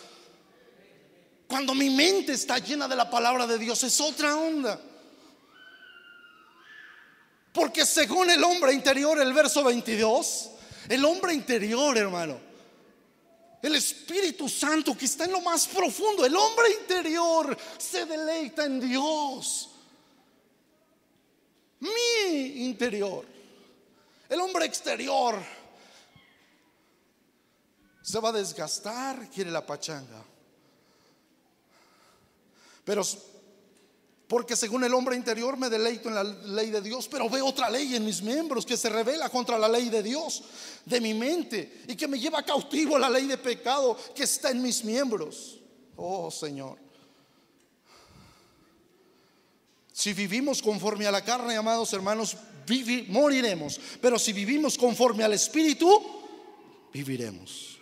Cuando mi mente está llena de la palabra de Dios, es otra onda. Porque según el hombre interior, el verso 22, el hombre interior, hermano, el Espíritu Santo que está en lo más profundo, el hombre interior se deleita en Dios. Mi interior, el hombre exterior, se va a desgastar, quiere la pachanga. Pero Porque según el hombre interior me deleito en la ley de Dios, pero veo otra ley en mis miembros que se revela contra la ley de Dios de mi mente y que me lleva cautivo a la ley de pecado que está en mis miembros. Oh Señor, si vivimos conforme a la carne, amados hermanos, moriremos. Pero si vivimos conforme al Espíritu, viviremos.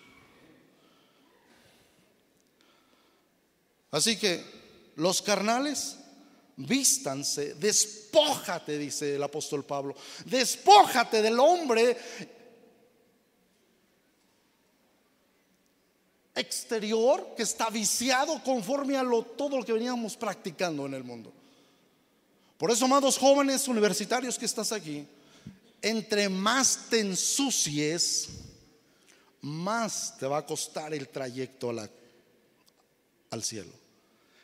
Así que los carnales, vístanse, despójate, dice el apóstol Pablo, despójate del hombre exterior que está viciado conforme a todo lo que veníamos practicando en el mundo. Por eso, amados jóvenes universitarios que estás aquí, entre más te ensucies, más te va a costar el trayecto al cielo.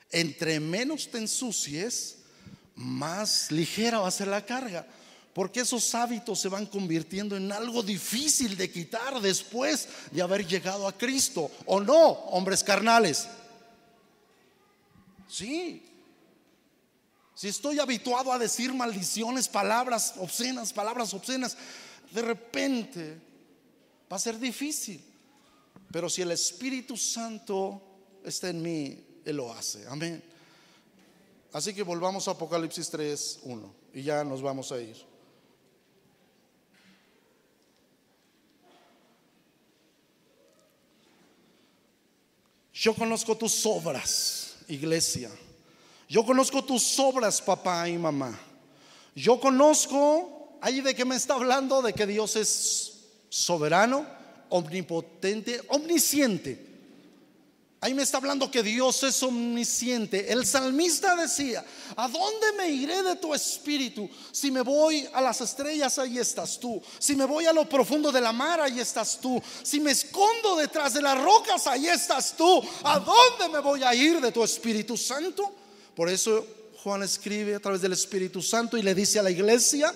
Entre menos te ensucies, más ligera va a ser la carga, porque esos hábitos se van convirtiendo en algo difícil de quitar después de haber llegado a Cristo. ¿O no, hombres carnales? Sí. Si estoy habituado a decir maldiciones, palabras obscenas, de repente va a ser difícil. Pero si el Espíritu Santo está en mí, Él lo hace. Amén. Así que volvamos a Apocalipsis 3:1 y ya nos vamos a ir. Yo conozco tus obras, iglesia. Yo conozco tus obras, papá y mamá. Yo conozco, ahí de que me está hablando, de que Dios es soberano, omnipotente, omnisciente. Ahí me está hablando que Dios es omnisciente. El salmista decía: ¿a dónde me iré de tu espíritu? Si me voy a las estrellas, ahí estás tú. Si me voy a lo profundo de la mar, ahí estás tú. Si me escondo detrás de las rocas, ahí estás tú. ¿A dónde me voy a ir de tu Espíritu Santo? Por eso Juan escribe a través del Espíritu Santo y le dice a la iglesia: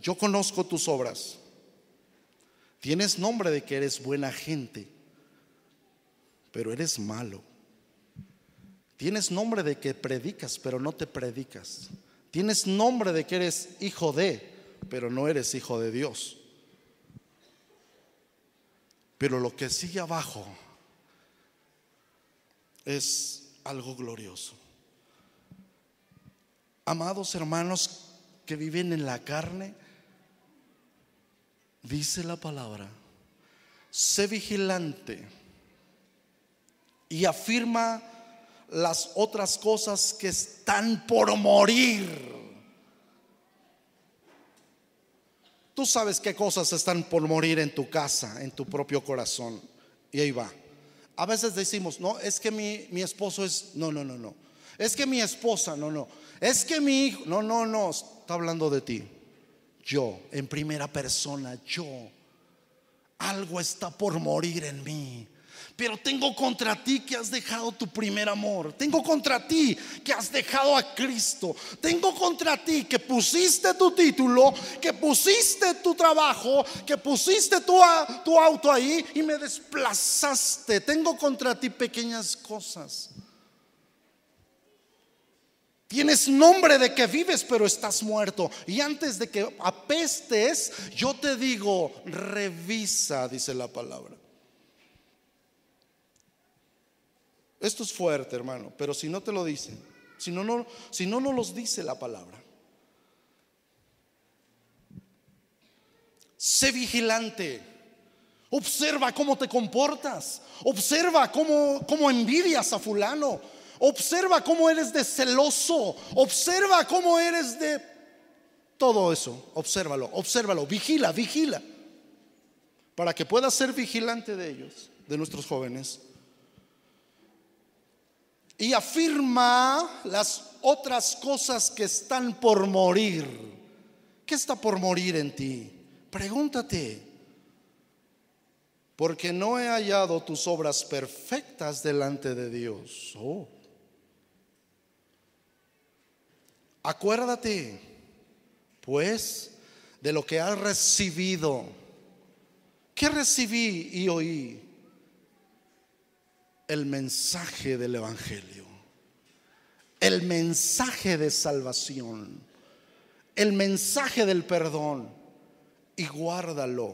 yo conozco tus obras. Tienes nombre de que eres buena gente, pero eres malo. Tienes nombre de que predicas, pero no te predicas. Tienes nombre de que eres hijo de, pero no eres hijo de Dios. Pero lo que sigue abajo es algo glorioso. Amados hermanos que viven en la carne, dice la palabra: sé vigilante y afirma las otras cosas que están por morir. Tú sabes qué cosas están por morir en tu casa, en tu propio corazón. Y ahí va. A veces decimos: no, es que mi esposo es, no. Es que mi esposa, no. Es que mi hijo, no, está hablando de ti. Yo, en primera persona, yo. Algo está por morir en mí. Pero tengo contra ti que has dejado tu primer amor. Tengo contra ti que has dejado a Cristo. Tengo contra ti que pusiste tu título, que pusiste tu trabajo, que pusiste tu auto ahí y me desplazaste. Tengo contra ti pequeñas cosas. Tienes nombre de que vives, pero estás muerto. Y antes de que apestes, yo te digo: revisa, dice la palabra. Esto es fuerte, hermano, pero si no te lo dicen, si no los dice la palabra. Sé vigilante. Observa cómo te comportas. Observa cómo envidias a fulano. Observa cómo eres de celoso. Observa cómo eres de todo eso. Obsérvalo. Vigila. Para que puedas ser vigilante de ellos, de nuestros jóvenes. Y afirma las otras cosas que están por morir. ¿Qué está por morir en ti? Pregúntate. Porque no he hallado tus obras perfectas delante de Dios. Acuérdate, pues, de lo que has recibido. ¿Qué recibí y oí? El mensaje del Evangelio. el mensaje de salvación, el mensaje del perdón, y guárdalo.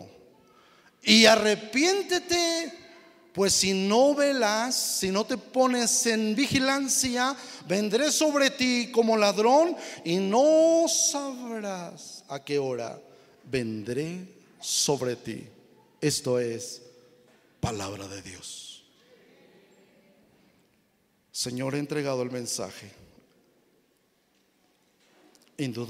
Y arrepiéntete, pues si no velas, si no te pones en vigilancia, vendré sobre ti como ladrón y no sabrás a qué hora vendré sobre ti. Esto es palabra de Dios. Señor, he entregado el mensaje. Indudablemente